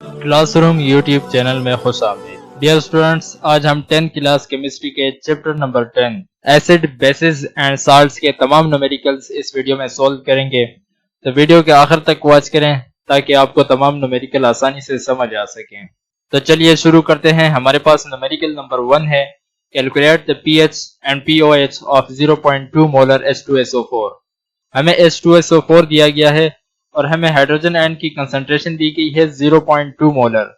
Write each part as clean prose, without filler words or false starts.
Classroom YouTube channel में खुश आमदीद। डियर स्टूडेंट्स, आज हम 10th क्लास केमिस्ट्री के chapter number 10 acid, basis and salts के तमाम न्यूमेरिकल्स इस वीडियो में सॉल्व करेंगे। तो वीडियो के आखिर तक वॉच करें ताकि आपको तमाम न्यूमेरिकल आसानी से समझ आ सकें। तो चलिए शुरू करते हैं। हमारे पास न्यूमेरिकल नंबर 1 है, calculate the pH and pOH of 0.2 molar H2SO4। हमें H2SO4 दिया गया है और हमें हाइड्रोजन आयन की कंसंट्रेशन दी गई है 0.2 मोलर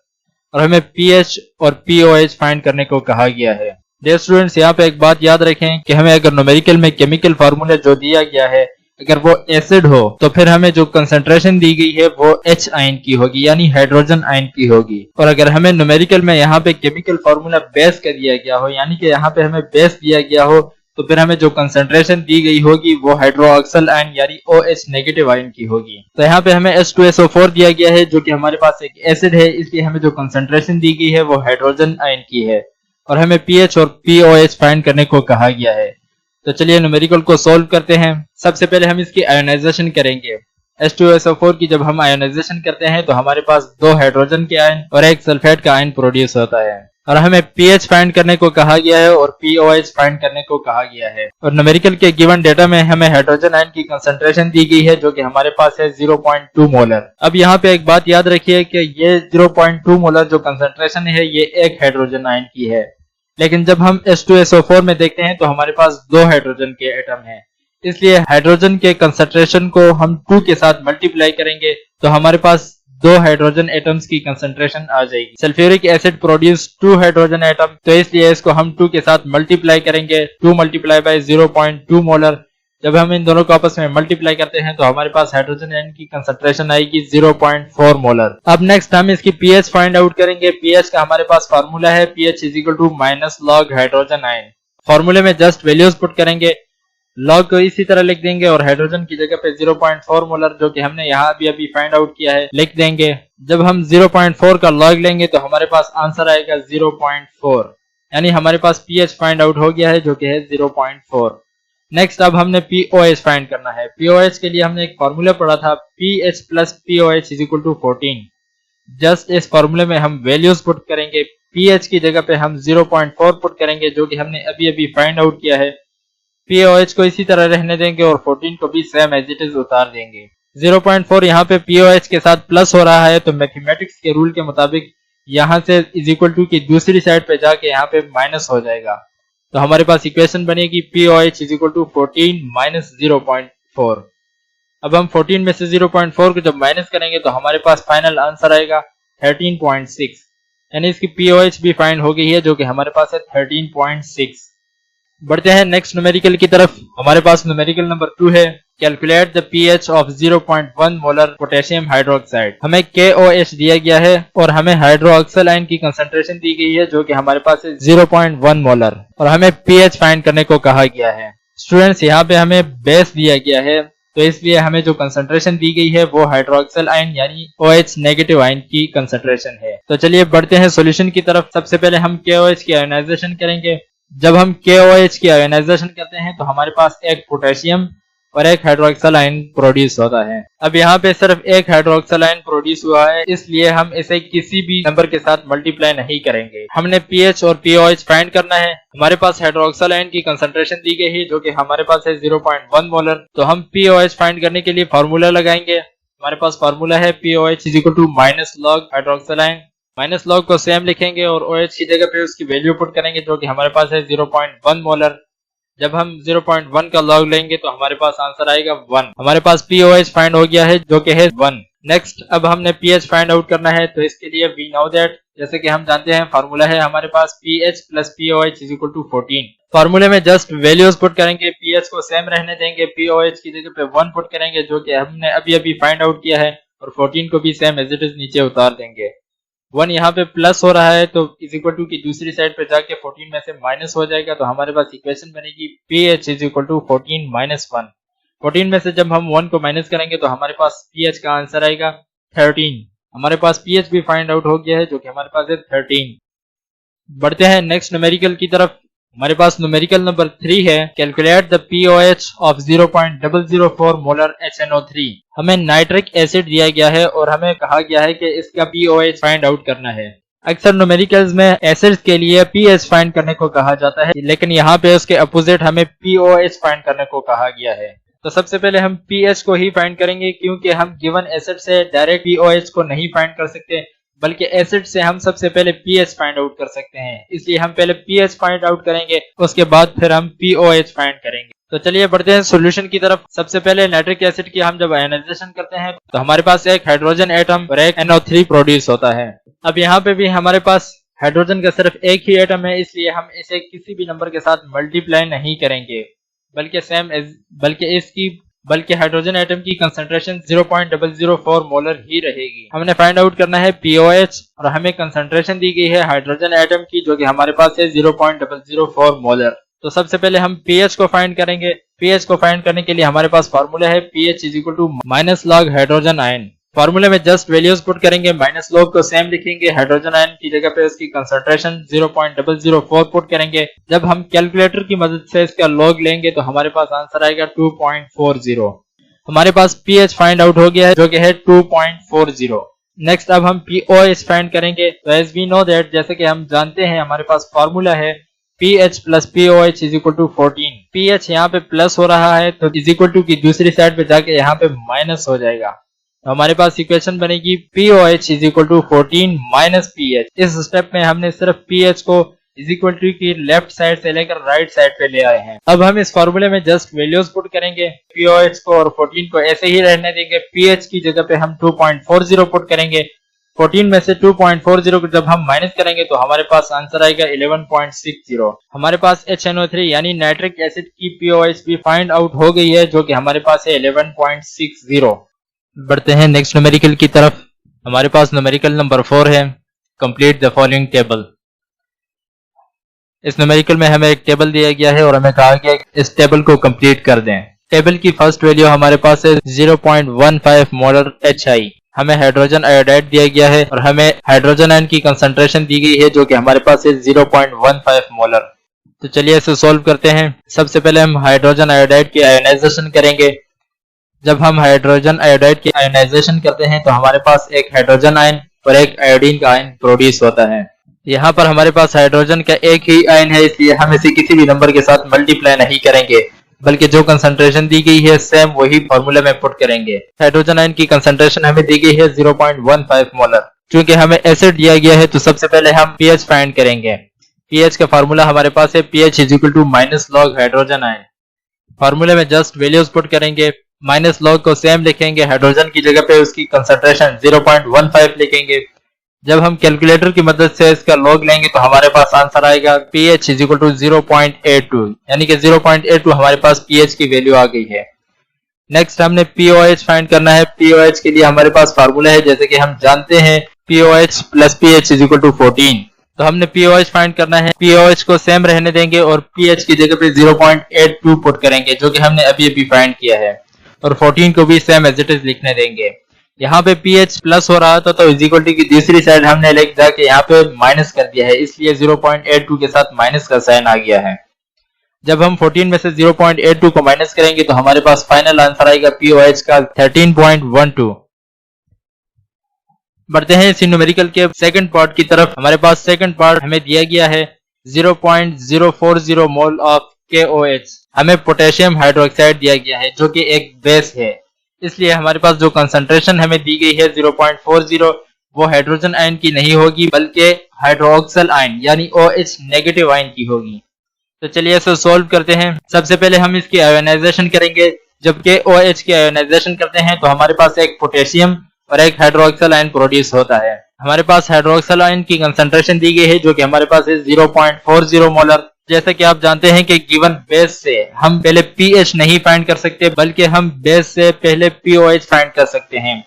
और हमें pH और pOH फाइंड करने को कहा गया है। डियर स्टूडेंट्स, यहाँ पे एक बात याद रखें कि हमें अगर न्यूमेरिकल में केमिकल फार्मूला जो दिया गया है अगर वो एसिड हो तो फिर हमें जो कंसंट्रेशन दी गई है वो H आयन की होगी, यानी हाइड्रोजन आयन की होगी। और अगर हमें न्यूमेरिकल में यहाँ पे केमिकल फार्मूला बेस का दिया गया हो, यानी कि यहाँ पे हमें बेस दिया गया हो, तो फिर हमें जो कंसंट्रेशन दी गई होगी वो हाइड्रोक्सिल आयन यानी OH नेगेटिव आयन की होगी। तो यहाँ पे हमें H2SO4 दिया गया है जो कि हमारे पास एक एसिड है, इसलिए हमें जो कंसंट्रेशन दी गई है वो हाइड्रोजन आयन की है और हमें pH और pOH फाइंड करने को कहा गया है। तो चलिए न्यूमेरिकल को सॉल्व करते हैं। सबसे पहले हम इसकी आयोनाइजेशन करेंगे। H2SO4 की जब हम आयोनाइजेशन करते हैं तो हमारे पास 2 हाइड्रोजन के आयन और एक सल्फेट का आयन प्रोड्यूस होता है और हमें pH फाइंड करने को कहा गया है और pOH फाइंड करने को कहा गया है। और न्यूमेरिकल के गिवन डेटा में हमें हाइड्रोजन आयन की कंसंट्रेशन दी गई है जो कि हमारे पास है 0.2 मोलर। अब यहाँ पे एक बात याद रखिए कि ये 0.2 मोलर जो कंसंट्रेशन है ये एक हाइड्रोजन आयन की है, लेकिन जब हम H2SO4 में देखते हैं तो हमारे पास 2 हाइड्रोजन के एटम हैं, इसलिए हाइड्रोजन के कंसंट्रेशन को हम 2 के साथ मल्टीप्लाई करेंगे तो हमारे पास 2 हाइड्रोजन एटम्स की कंसंट्रेशन आ जाएगी। Sulphuric acid produce 2 hydrogen atom, तो इसलिए इसको हम 2 के साथ मल्टीप्लाई करेंगे। 2 मल्टीप्लाई बाय 0.2 मोलर। जब हम इन दोनों को आपस में मल्टीप्लाई करते हैं तो हमारे पास हाइड्रोजन आयन की कंसंट्रेशन आएगी 0.4 मोलर। अब नेक्स्ट हम इसकी pH फाइंड आउट करेंगे। pH का हमारे पास फार्मूला है pH is equal to minus log hydrogen ion. फार्मूले में जस्ट वैल्यूज पुट करेंगे, लॉग को इसी तरह लिख देंगे और हाइड्रोजन की जगह पे 0.4 मोलर जो कि हमने यहाँ अभी फाइंड आउट किया है लिख देंगे। जब हम 0.4 का लॉग लेंगे तो हमारे पास आंसर आएगा 0.4, यानी हमारे पास pH फाइंड आउट हो गया है जो कि है 0.4। नेक्स्ट अब हमने pOH फाइंड करना है। pOH के लिए हमने एक फार्मूला पढ़ा था, pH plus pOH is equal to 14। Just इस फार्मूले में हम वैल्यूज पुट करेंगे। pH की जगह पे हम 0.4 पुट करेंगे जो कि हमने अभी फाइंड आउट किया है। pOH को इसी तरह रहने देंगे और 14 को भी सेम एज इट इज उतार देंगे। 0.4 यहाँ पे pOH के साथ प्लस हो रहा है तो मैथमेटिक्स के रूल के मुताबिक यहाँ से इज इक्वल टू की दूसरी साइड पे जाके यहाँ पे माइनस हो जाएगा। तो हमारे पास इक्वेशन बनेगी pOH is equal to 14 minus 0.4। अब हम 14 में से 0.4 को जब माइनस करेंगे तो हमारे पास फाइनल आंसर आएगा 13.6, यानी इसकी pOH भी फाइंड हो गई है जो कि हमारे पास है 13.6। बढ़ते हैं नेक्स्ट न्यूमेरिकल की तरफ। हमारे पास न्यूमेरिकल नंबर 2 है, calculate the pH of 0.1 molar potassium hydroxide. हमें KOH दिया गया है और हमें हाइड्रोक्सिल आयन की कंसंट्रेशन दी गई है जो कि हमारे पास है 0.1 मोलर और हमें pH फाइंड करने को कहा गया है। स्टूडेंट्स, यहाँ पे हमें बेस दिया गया है तो इसलिए हमें जो कंसंट्रेशन दी गई है वो हाइड्रोक्सिल आयन यानी OH नेगेटिव आयन की कंसंट्रेशन है। तो चलिए बढ़ते हैं सॉल्यूशन की तरफ। सबसे पहले हम KOH की आयोनाइजेशन करेंगे। जब हम KOH की आयोनाइजेशन करते हैं तो हमारे पास एक पोटेशियम और एक हाइड्रोक्सिल आयन प्रोड्यूस होता है। अब यहाँ पे सिर्फ एक हाइड्रोक्सिल आयन प्रोड्यूस हुआ है, इसलिए हम इसे किसी भी नंबर के साथ मल्टीप्लाई नहीं करेंगे। हमने pH और pOH फाइंड करना है। हमारे पास हाइड्रोक्सिल आयन की कंसंट्रेशन दी गई है जो कि हमारे पास है 0.1 मोलर। तो हम pOH फाइंड करने के लिए फार्मूला लगाएंगे। हमारे पास फार्मूला है pOH is equal to minus log hydroxyl ion. Minus log को सेम लिखेंगे और OH की जगह पे उसकी वैल्यू पुट करेंगे जो कि हमारे पास है 0.1 मोलर। जब हम 0.1 का लॉग लेंगे तो हमारे पास आंसर आएगा 1। हमारे पास pOH फाइंड हो गया है जो कि है 1। नेक्स्ट अब हमने pH फाइंड आउट करना है तो इसके लिए वी नो दैट, जैसे कि हम जानते हैं फार्मूला है हमारे पास pH plus pOH is equal to 14। फार्मूले में जस्ट वैल्यूज पुट करेंगे, pH को सेम रहने देंगे, pOH की जगह पे 1 पुट करेंगे जो कि हमने अभी फाइंड आउट किया है और 14 को भी सेम एज इट इज नीचे उतार देंगे। 1 यहाँ पे प्लस हो रहा है तो इज इक्वल टू की दूसरी साइड पे जाके 14 में से माइनस हो जाएगा। तो हमारे पास इक्वेशन बनेगी pH is equal to 14 minus 1। 14 में से जब हम 1 को माइनस करेंगे तो हमारे पास pH का आंसर आएगा 13। हमारे पास pH भी फाइंड आउट हो गया है जो कि हमारे पास है 13। बढ़ते हैं नेक्स्ट न्यूमेरिकल की तरफ। हमारे पास न्यूमेरिकल नंबर 3 है, calculate the pOH of 0.004 molar HNO3। हमें नाइट्रिक एसिड दिया गया है और हमें कहा गया है कि इसका पीओएच फाइंड आउट करना है। अक्सर न्यूमेरिकल्स में एसिड्स के लिए पीएच फाइंड करने को कहा जाता है, लेकिन यहाँ पे उसके अपोजिट हमें पीओएच फाइंड करने को कहा गया है। तो सबसे पहले हम पीएच को ही फाइंड करेंगे, क्योंकि हम गिवन एसिड से डायरेक्ट पीओएच को नहीं फाइंड कर सकते, बल्कि एसिड से हम सबसे पहले पीएच फाइंड आउट कर सकते हैं। इसलिए हम पहले पीएच फाइंड आउट करेंगे, उसके बाद फिर हम पीओएच फाइंड करेंगे। तो चलिए बढ़ते हैं सॉल्यूशन की तरफ। सबसे पहले नाइट्रिक एसिड की हम जब आयनाइजेशन करते हैं तो हमारे पास एक हाइड्रोजन एटम और एक NO3 प्रोड्यूस होता है। अब यहाँ पे भी हमारे पास हाइड्रोजन का सिर्फ एक ही एटम है, इसलिए हम इसे किसी भी नंबर के साथ मल्टीप्लाई नहीं करेंगे, बल्कि हाइड्रोजन एटम की कंसंट्रेशन 0.004 मोलर ही रहेगी। हमने फाइंड आउट करना है पीओएच और हमें कंसंट्रेशन दी गई है हाइड्रोजन एटम की, जो कि हमारे पास है 0.004 मोलर। तो सबसे पहले हम पीएच को फाइंड करेंगे। पीएच को फाइंड करने के लिए हमारे पास फार्मूला है pH minus log hydrogen ion. फार्मूले में जस्ट वैल्यूज पुट करेंगे, माइनस लॉग को सेम लिखेंगे, हाइड्रोजन आयन की जगह पे उसकी कंसंट्रेशन 0.004 पुट करेंगे। जब हम कैलकुलेटर की मदद से इसका लॉग लेंगे तो हमारे पास आंसर आएगा 2.40। हमारे पास पीएच फाइंड आउट हो गया है, जो कि है 2.40। नेक्स्ट अब हम पीओएच फाइंड करेंगे। तो एज वी नो दैट, जैसे कि हम जानते हैं, हमारे पास फार्मूला है pH plus POH is equal to 14। pH यहाँ पे प्लस हो रहा है तो इज इक्वल टू की दूसरी साइड पे जाके यहाँ पे माइनस हो जाएगा। तो हमारे पास इक्वेशन बनेगी POH is equal to 14 minus pH। इस स्टेप में हमने सिर्फ pH को इज इक्वल टू की लेफ्ट साइड से लेकर राइट साइड पे ले आए हैं। अब हम इस फॉर्मूले में जस्ट वैल्यूज पुट करेंगे, POH को और 14 को ऐसे ही रहने देंगे। pH की जगह पे हम 2.40 पुट करेंगे। 14 में से 2.40 को जब हम माइनस करेंगे तो हमारे पास आंसर आएगा 11.60। हमारे पास HNO3 यानी नाइट्रिक एसिड की पीओएच भी फाइंड आउट हो गई है, जो कि हमारे पास है 11.60। बढ़ते हैं नेक्स्ट न्यूमेरिकल की तरफ। हमारे पास न्यूमेरिकल नंबर 4 है, कंप्लीट द फॉलोइंग टेबल। इस न्यूमेरिकल में हमें एक टेबल दिया गया है और हमें कहा गया है इस टेबल को कंप्लीट कर दें। टेबल की फर्स्ट वैल्यू हमारे पास है 0.15 मोलर HI। हमें हाइड्रोजन आयोडाइड दिया गया है और हमें हाइड्रोजन आयन की कंसंट्रेशन दी गई है, जो कि हमारे पास है 0.15 मोलर। तो चलिए इसे सॉल्व करते हैं। सबसे पहले हम हाइड्रोजन आयोडाइड की आयोनाइजेशन करेंगे। जब हम हाइड्रोजन आयोडाइड की आयोनाइजेशन करते हैं तो हमारे पास एक हाइड्रोजन आयन और एक आयोडीन का आयन प्रोड्यूस होता है। यहाँ पर हमारे पास हाइड्रोजन का एक ही आयन है, इसलिए हम इसे किसी भी नंबर के साथ मल्टीप्लाई नहीं करेंगे, बल्कि जो कंसंट्रेशन दी गई है सेम वही फॉर्मूला में पुट करेंगे। हाइड्रोजन आयन की कंसंट्रेशन हमें दी गई है 0.15 मोलर। क्योंकि हमें एसिड दिया गया है तो सबसे पहले हम pH फाइंड करेंगे। pH का फार्मूला हमारे पास है pH is equal to minus log hydrogen ion. फार्मूले में जस्ट वैल्यूज पुट करेंगे, माइनस लॉग को सेम लिखेंगे, हाइड्रोजन की जगह पे उसकी कंसंट्रेशन 0.15 लिखेंगे। जब हम कैलकुलेटर की मदद से इसका लॉग लेंगे तो हमारे पास आंसर आएगा pH इज इक्वल टू 0.82, यानी कि 0.82 हमारे पास pH की वैल्यू आ गई है। नेक्स्ट हमने POH फाइंड करना है। POH के लिए हमारे पास फार्मूला है, जैसे कि हम जानते हैं POH plus pH is equal to 14। तो हमने POH फाइंड करना है। POH को सेम रहने देंगे और pH की जगह पे 0.82 पुट करेंगे, जो कि हमने अभी अभी फाइंड किया है, और 14 को भी सेम एज इट इज लिखने देंगे। यहाँ पे pH प्लस हो रहा था तो इज इक्वल टू की दूसरी साइड हमने लेके जाके यहाँ पे माइनस कर दिया है, इसलिए 0.82 के साथ माइनस का साइन आ गया है। जब हम 14 में से 0.82 को माइनस करेंगे तो हमारे पास फाइनल आंसर आएगा POH का 13.12। बढ़ते हैं इसी न्यूमेरिकल के सेकंड पार्ट की तरफ। हमारे पास सेकंड पार्ट हमें दिया गया है 0.040 मोल ऑफ KOH। हमें पोटेशियम हाइड्रोक्साइड दिया गया है, जो कि एक बेस है, इसलिए हमारे पास जो कंसंट्रेशन हमें दी गई है 0.40 वो हाइड्रोजन आयन की नहीं होगी, बल्कि हाइड्रोक्सिल आयन यानी OH नेगेटिव आयन की होगी। तो चलिए इसे सॉल्व करते हैं। सबसे पहले हम इसकी आयोनाइजेशन करेंगे। जब KOH की आयोनाइजेशन करते हैं तो हमारे पास एक पोटेशियम और एक हाइड्रोक्सिल आयन प्रोड्यूस होता है। हमारे पास हाइड्रोक्सिल आयन की कंसंट्रेशन दी गई है, जो कि हमारे पास है 0.40 मोलर। जैसा कि आप जानते हैं कि गिवन बेस से हम पहले pH नहीं फाइंड कर सकते, बल्कि हम बेस से पहले POH फाइंड कर सकते हैं।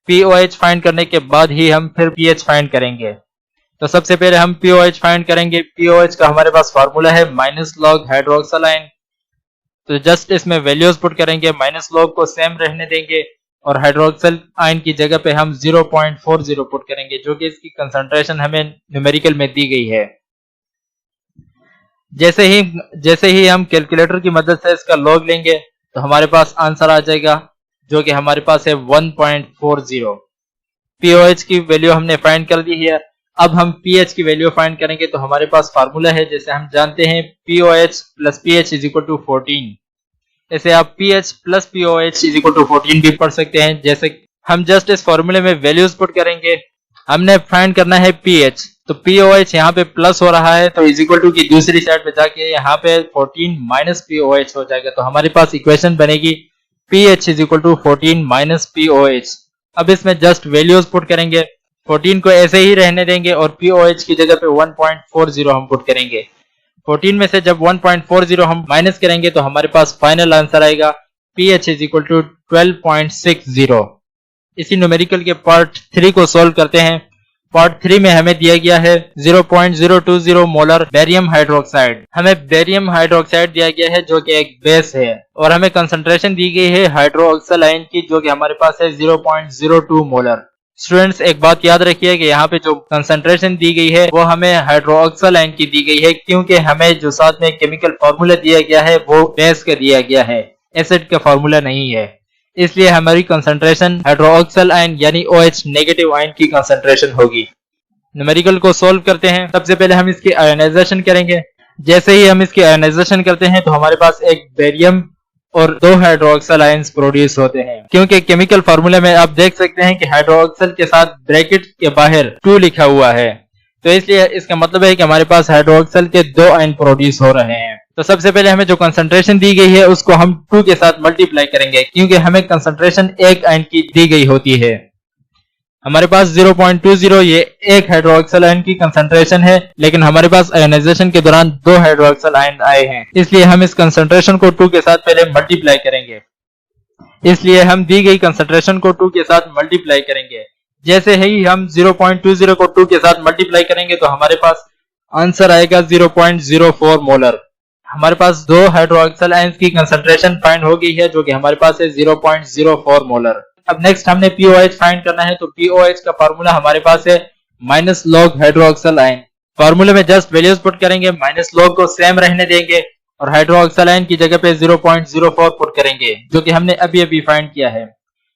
POH फाइंड करने के बाद ही हम फिर pH फाइंड करेंगे। तो सबसे पहले हम POH फाइंड करेंगे। POH का हमारे पास फार्मूला है माइनस लॉग हाइड्रोक्सिल आयन। तो जस्ट इसमें वैल्यूज पुट करेंगे, माइनस लॉग को सेम रहने देंगे और हाइड्रोक्सिल आयन की जगह पे हम 0.40 पुट करेंगे, जो कि इसकी कंसंट्रेशन हमें न्यूमेरिकल में दी गई है। जैसे ही हम कैलकुलेटर की मदद से इसका लॉग लेंगे तो हमारे पास आंसर आ जाएगा, जो कि हमारे पास है 1.40। पीओएच की वैल्यू हमने फाइंड कर दी है। अब हम पीएच की वैल्यू फाइंड करेंगे तो हमारे पास फार्मूला है, जैसे हम जानते हैं pOH plus pH is equal to 14। ऐसे आप pH plus pOH is equal to 14 भी पढ़ सकते हैं। जैसे हम जस्ट इस फॉर्मूले में वैल्यूज पुट करेंगे। हमने फाइंड करना है पीएच, तो पीओएच यहाँ पे प्लस हो रहा है तो इज इक्वल टू की दूसरी साइड पे जाके यहाँ पे 14 माइनस पीओएच हो जाएगा। तो हमारे पास इक्वेशन बनेगी pH is equal to 14 minus pOH. अब इसमें जस्ट वैल्यूज पुट करेंगे, 14 को ऐसे ही रहने देंगे और पीओएच की जगह पे 1.40 हम पुट करेंगे। 14 में से जब 1.40 हम माइनस करेंगे तो हमारे पास फाइनल आंसर आएगा पीएच इज इक्वल टू 12.60। इसी न्यूमेरिकल के पार्ट 3 को सोल्व करते हैं। पार्ट 3 में हमें दिया गया है 0.020 मोलर बेरियम हाइड्रोक्साइड। हमें बेरियम हाइड्रोक्साइड दिया गया है जो कि एक बेस है, और हमें कंसंट्रेशन दी गई है हाइड्रोक्सल आयन की, जो कि हमारे पास है 0.02 मोलर। स्टूडेंट्स एक बात याद रखिए कि यहाँ पे जो कंसंट्रेशन दी गई है वो हमें हाइड्रोक्सल आयन की दी गई है, क्योंकि हमें जो साथ में केमिकल फॉर्मूला दिया गया है वो बेस का दिया गया है, एसिड का फॉर्मूला नहीं है। इसलिए हमारी कंसंट्रेशन हाइड्रोक्सल आयन यानी OH नेगेटिव आयन की कंसंट्रेशन होगी। न्यूमेरिकल को सोल्व करते हैं। सबसे पहले हम इसकी आयोनाइजेशन करेंगे। जैसे ही हम इसकी आयोनाइजेशन करते हैं तो हमारे पास एक बेरियम और 2 हाइड्रोक्सल आयंस प्रोड्यूस होते हैं, क्योंकि केमिकल फार्मूले में आप देख सकते हैं कि हाइड्रोक्सल के साथ ब्रैकेट के बाहर 2 लिखा हुआ है, तो इसलिए इसका मतलब है कि हमारे पास हाइड्रोक्सल के 2 आयन प्रोड्यूस हो रहे हैं। तो सबसे पहले हमें जो कंसंट्रेशन दी गई है उसको हम 2 के साथ मल्टीप्लाई करेंगे, क्योंकि हमें कंसंट्रेशन एक आयन की दी गई होती है। हमारे पास 0.20 ये एक हाइड्रोक्सल आयन की कंसंट्रेशन है, लेकिन हमारे पास आयोनाइजेशन के दौरान 2 हाइड्रोक्सल आयन आए हैं, इसलिए हम इस कंसंट्रेशन को 2 के साथ पहले मल्टीप्लाई करेंगे। इसलिए हम दी गई कंसंट्रेशन को 2 के साथ मल्टीप्लाई करेंगे। जैसे ही हम 0.20 को 2 के साथ मल्टीप्लाई करेंगे तो हमारे पास आंसर आएगा 0.04 मोलर। हमारे पास 2 हाइड्रोक्सल आयंस की कंसंट्रेशन फाइंड हो गई है, जो कि हमारे पास है 0.04 मोलर। अब नेक्स्ट हमने पीओएच फाइंड करना है, तो पीओएच का फार्मूला हमारे पास है माइनस लॉग हाइड्रोक्सल आयन। फार्मूले में जस्ट वैल्यूज पुट करेंगे, माइनस लॉग को सेम रहने देंगे और हाइड्रोक्सल आयन की जगह पे 0.04 पुट करेंगे, जो कि हमने अभी अभी फाइंड किया है।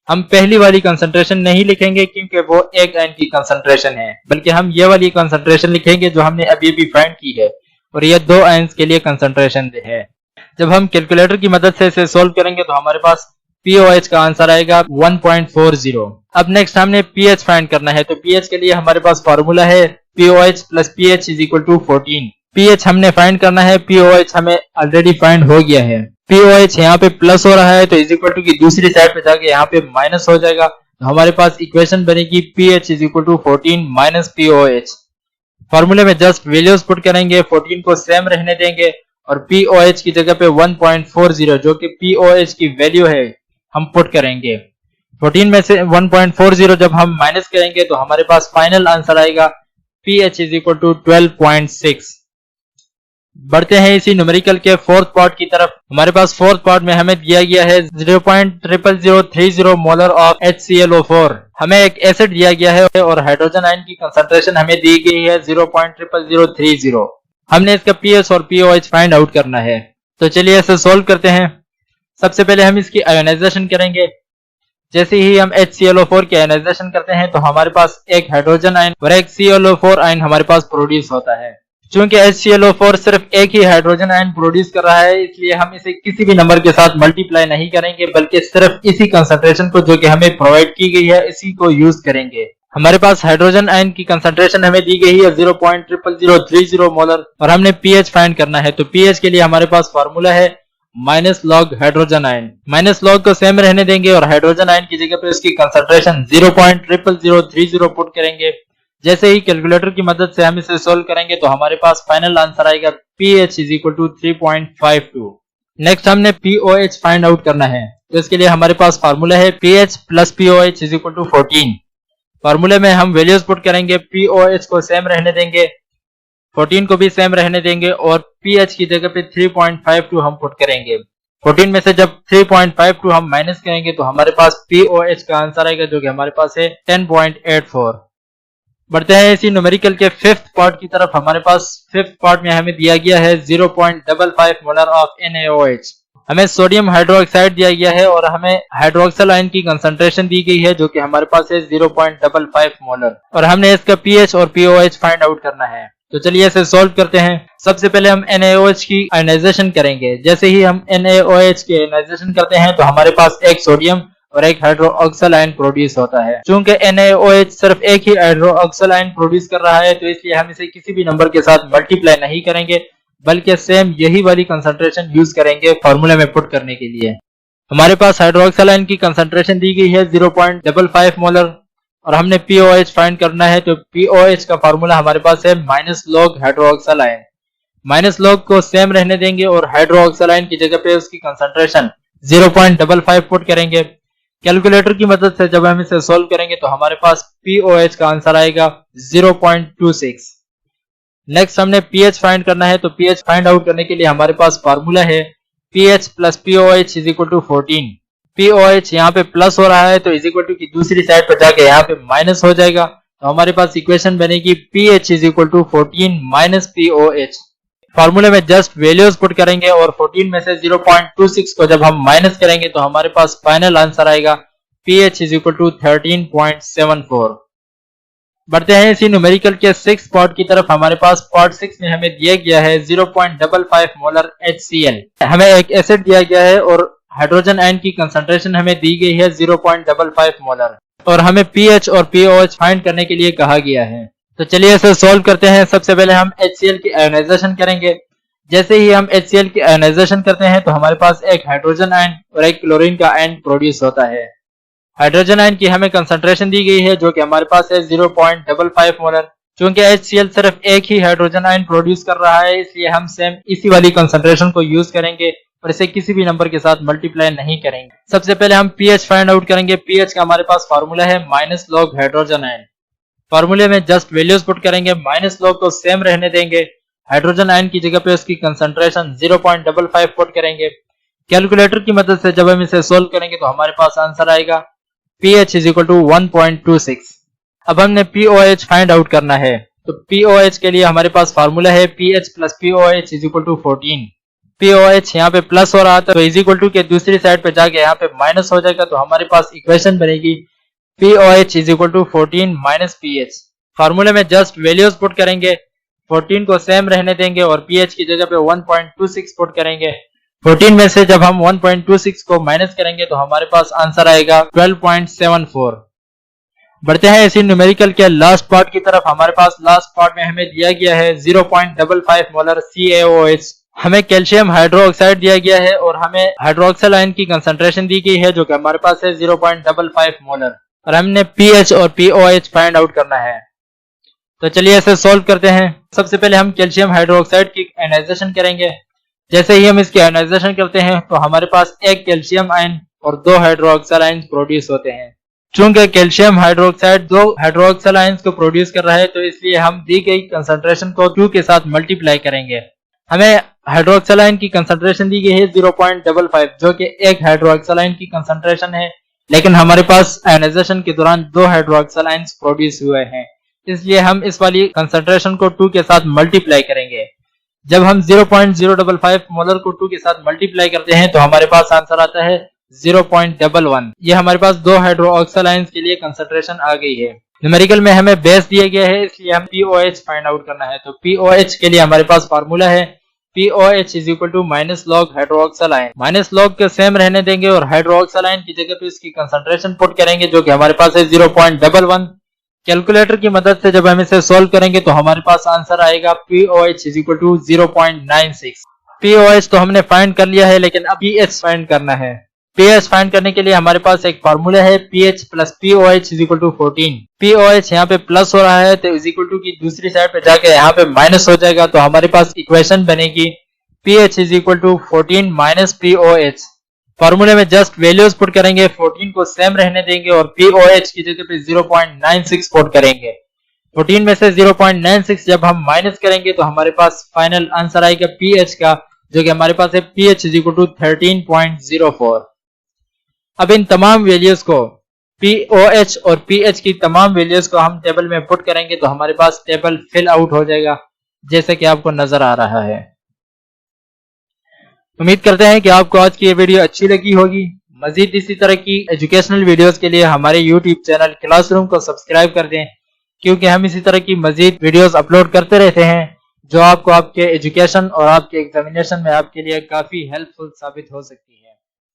हम पहली वाली कंसंट्रेशन नहीं लिखेंगे क्योंकि वो एक आयन की कंसंट्रेशन है, बल्कि हम ये वाली कंसंट्रेशन लिखेंगे जो हमने अभी अभी फाइंड की है, और ये 2 आयंस के लिए कंसंट्रेशन है। जब हम कैलकुलेटर की मदद से इसे सोल्व करेंगे तो हमारे पास पीओएच का आंसर आएगा 1.40। अब नेक्स्ट हमने पीएच फाइंड करना है, तो पीएच के लिए हमारे पास फार्मूला है pOH plus pH is equal to 14। PH हमने फाइंड करना है, पीओएच हमें ऑलरेडी फाइंड हो गया है। पीओएच यहाँ पे प्लस हो रहा है तो इज इक्वल टू की दूसरी साइड पे जाके यहाँ पे माइनस हो जाएगा, तो हमारे पास इक्वेशन बनेगी pH is equal to 14 minus pOH. फॉर्मूले में जस्ट वैल्यूज पुट करेंगे, 14 को सेम रहने देंगे और पीओएच की जगह पे 1.40 जो कि पीओएच की वैल्यू है हम पुट करेंगे। 14 में से 1.40 जब हम माइनस करेंगे तो हमारे पास फाइनल आंसर आएगा pH इज इक्वल टू 12.6। बढ़ते हैं इसी न्यूमेरिकल के 4th पार्ट की तरफ। हमारे पास 4th पार्ट में हमें दिया गया है 0.00030 मोलर ऑफ HClO4। हमें एक एसिड दिया गया है और हाइड्रोजन आयन की कंसंट्रेशन हमें दी गई है 0.00030। हमने इसका pH और pOH फाइंड आउट करना है, तो चलिए इसे सोल्व करते हैं। सबसे पहले हम इसकी आयोनाइजेशन करेंगे। जैसे ही हम HClO4 की आयोनाइजेशन करते हैं तो हमारे पास एक हाइड्रोजन आयन और एक ClO4 आयन हमारे पास प्रोड्यूस होता है। चूंकि HClO4 सिर्फ एक ही हाइड्रोजन आयन प्रोड्यूस कर रहा है, इसलिए हम इसे किसी भी नंबर के साथ मल्टीप्लाई नहीं करेंगे, बल्कि सिर्फ इसी कंसंट्रेशन को जो कि हमें प्रोवाइड की गई है इसी को यूज करेंगे। हमारे पास हाइड्रोजन आयन की कंसंट्रेशन हमें दी गई है 0.00030 मोलर और हमने पीएच फाइंड करना है, तो पीएच के लिए हमारे पास फार्मूला है minus log hydrogen ion. Minus log को सेम रहने देंगे और हाइड्रोजन आयन की जगह पे उसकी कंसंट्रेशन 0.00030 पुट करेंगे। जैसे ही कैलकुलेटर की मदद से हम इसे सोल्व करेंगे तो हमारे पास फाइनल आंसर आएगा pH is equal to 3.52। Next हमने pOH फाइंड आउट करना है, तो इसके लिए हमारे पास फार्मूला है pH plus pOH is equal to 14। फार्मूले में हम वैल्यूज पुट करेंगे, pOH को सेम रहने देंगे, 14 को भी सेम रहने देंगे और pH की जगह पे 3.52 हम पुट करेंगे। 14 में से जब 3.52 हम माइनस करेंगे तो हमारे पास pOH का आंसर आएगा जो कि हमारे पास है 10.84। बढ़ते हैं इसी न्यूमेरिकल के फिफ्थ पार्ट की तरफ। हमारे पास फिफ्थ पार्ट में हमें दिया गया है 0.55 मोलर ऑफ NaOH। हमें सोडियम हाइड्रोक्साइड दिया गया है और हमें हाइड्रोक्सिल आयन की कंसंट्रेशन दी गई है जो कि हमारे पास है 0.55 मोलर, और हमने इसका pH और pOH फाइंड आउट करना है। तो चलिए इसे सॉल्व करते हैं। सबसे पहले हम NaOH की आयनाइजेशन करेंगे। जैसे ही हम NaOH की आयनाइजेशन करते हैं तो हमारे पास एक सोडियम और एक हाइड्रोक्सिल आयन प्रोड्यूस होता है। चूंकि NaOH सिर्फ एक ही हाइड्रोक्सिल आयन प्रोड्यूस कर रहा है तो इसलिए हम इसे किसी भी नंबर के साथ मल्टीप्लाई नहीं करेंगे, बल्कि सेम यही वाली कंसंट्रेशन यूज करेंगे फार्मूले में पुट करने के लिए। हमारे पास हाइड्रोक्सिल आयन की कंसंट्रेशन दी गई है 0.55 मोलर और हमने pOH फाइंड करना है। तो pOH का फार्मूला हमारे पास है minus log hydroxyl ion. Minus log को सेम रहने देंगे और हाइड्रोक्सिल आयन की जगह पे उसकी कंसंट्रेशन 0.55 पुट करेंगे। कैलकुलेटर की मदद से जब हम इसे सोल्व करेंगे तो हमारे पास pOH का आंसर आएगा 0.26। नेक्स्ट हमने pH फाइंड करना है। तो pH फाइंड आउट करने के लिए हमारे पास फार्मूला है pH plus pOH is equal to 14। pOH यहाँ पे प्लस हो रहा है तो इज इक्वल टू की दूसरी साइड पर जाके यहाँ पे माइनस हो जाएगा। तो हमारे पास इक्वेशन बनेगी pH is equal to 14 minus pOH। फार्मूले में जस्ट वैल्यूज पुट करेंगे और 14 में से 0.26 को जब हम माइनस करेंगे तो हमारे पास फाइनल आंसर आएगा pH इज इक्वल टू 13.74। बढ़ते हैं इसी न्यूमेरिकल के सिक्स पार्ट की तरफ। हमारे पास पार्ट 6 में हमें दिया गया है 0.55 मोलर HCl। हमें एक एसिड दिया गया है और हाइड्रोजन आयन की कंसंट्रेशन हमें दी गई है 0.55 मोलर और हमें pH और pOH फाइंड करने के लिए कहा गया है। तो चलिए इसे सॉल्व करते हैं। सबसे पहले हम HCl की आयनाइजेशन करेंगे। जैसे ही हम HCl की आयनाइजेशन करते हैं तो हमारे पास एक हाइड्रोजन आयन और एक क्लोरीन का आयन प्रोड्यूस होता है। हाइड्रोजन आयन की हमें कंसंट्रेशन दी गई है जो कि हमारे पास है 0.55 मोलर। चूंकि HCl सिर्फ एक ही हाइड्रोजन आयन प्रोड्यूस कर रहा है इसलिए हम सेम इसी वाली कंसंट्रेशन को यूज करेंगे और इसे किसी भी नंबर के साथ मल्टीप्लाई नहीं करेंगे। सबसे पहले हम pH फाइंड आउट करेंगे। pH का हमारे पास फार्मूला है माइनस लॉग हाइड्रोजन आयन। फार्मूले में जस्ट वैल्यूज पुट करेंगे, माइनस लॉग को सेम रहने देंगे, हाइड्रोजन आयन की जगह पे उसकी कंसंट्रेशन 0.55 पुट करेंगे। कैलकुलेटर की मदद से जब हम इसे सोल्व करेंगे तो हमारे पास आंसर आएगा pH इज इक्वल टू 1.26। अब हमने pOH फाइंड आउट करना है। तो pOH के लिए हमारे पास फार्मूला है pH plus pOH is equal to 14। pOH यहाँ पे प्लस हो रहा था तो इज इक्वल टू के दूसरी साइड पे जाके यहाँ पे माइनस हो जाएगा। तो हमारे पास इक्वेशन बनेगी pOH is equal to 14 minus pH। फार्मूले में जस्ट वैल्यूज पुट करेंगे, 14 को सेम रहने देंगे और pH की जगह पे 1.26 पुट करेंगे। 14 में से जब हम 1.26 को माइनस करेंगे तो हमारे पास आंसर आएगा 12.74। बढ़ते हैं इसी न्यूमेरिकल के लास्ट पार्ट की तरफ। हमारे पास लास्ट पार्ट में हमें दिया गया है 0.55 मोलर CaOH। हमें कैल्शियम हाइड्रोक्साइड दिया गया है और हमें हाइड्रोक्सिल आयन की कंसंट्रेशन दी गई है जो कि हमारे पास है 0.55 मोलर और हमने pH और pOH फाइंड आउट करना है। तो चलिए इसे सोल्व करते हैं। सबसे पहले हम कैल्शियम हाइड्रोक्साइड की आयनाइजेशन करेंगे। जैसे ही हम इसकी आयनाइजेशन करते हैं तो हमारे पास एक कैल्शियम आयन और दो हाइड्रोक्सिल आयन प्रोड्यूस होते हैं। चूंकि कैल्शियम हाइड्रोक्साइड दो हाइड्रोक्सिल आयंस को प्रोड्यूस कर रहा है तो इसलिए हम दी गई कंसंट्रेशन को 2 के साथ मल्टीप्लाई करेंगे। हमें हाइड्रोक्सिल आयन की कंसंट्रेशन दी गई है 0.55 जो कि एक हाइड्रोक्सिल आयन की कंसंट्रेशन है, लेकिन हमारे पास आयनाइजेशन के दौरान दो हाइड्रोक्सिल आयंस प्रोड्यूस हुए हैं, इसलिए हम इस वाली कंसंट्रेशन को 2 के साथ मल्टीप्लाई करेंगे। जब हम 0.055 मोलर को 2 के साथ मल्टीप्लाई करते हैं तो हमारे पास आंसर आता है 0.11। ये हमारे पास दो हाइड्रोक्सिल आयंस के लिए कंसंट्रेशन आ गई है। न्यूमेरिकल में हमें बेस दिया गया है इसलिए हम pOH फाइंड आउट करना है। तो pOH के लिए हमारे पास फार्मूला है pOH is equal to minus log hydroxyl ion. Minus log के सेम रहने देंगे और हाइड्रोक्सिल आयन की जगह पे इसकी कंसंट्रेशन पुट करेंगे जो कि हमारे पास है 0.11। कैलकुलेटर की मदद से जब हम इसे सोल्व करेंगे तो हमारे पास आंसर आएगा pOH is equal to 0.96। pOH तो हमने फाइंड कर लिया है लेकिन अब pH फाइंड करना है। pH फाइंड करने के लिए हमारे पास एक फार्मूला है pH plus pOH is equal to 14। pOH यहाँ पे प्लस हो रहा है तो इज इक्वल टू की दूसरी साइड पे जाके यहाँ पे माइनस हो जाएगा। तो हमारे पास इक्वेशन बनेगी pH is equal to 14 minus pOH। फार्मूले में जस्ट वैल्यूज पुट करेंगे, 14 को सेम रहने देंगे और pOH की जगह पे 0.96 पुट करेंगे। 14 में से 0.96 जब हम माइनस करेंगे तो हमारे पास फाइनल आंसर आएगा pH का जो कि हमारे पास है pH इज इक्वल टू 13.04। अब इन तमाम वैल्यूज को POH और PH की तमाम वैल्यूज को हम टेबल में पुट करेंगे तो हमारे पास टेबल फिल आउट हो जाएगा, जैसे कि आपको नजर आ रहा है। उम्मीद करते हैं कि आपको आज की ये वीडियो अच्छी लगी होगी। मजीद इसी तरह की एजुकेशनल वीडियोस के लिए हमारे YouTube चैनल क्लासरूम को सब्सक्राइब कर दें, क्योंकि हम इसी तरह की मजीद वीडियोस अपलोड करते रहते हैं जो आपको आपके एजुकेशन और आपके एग्जामिनेशन में आपके लिए काफ़ी हेल्पफुल साबित हो सकती है।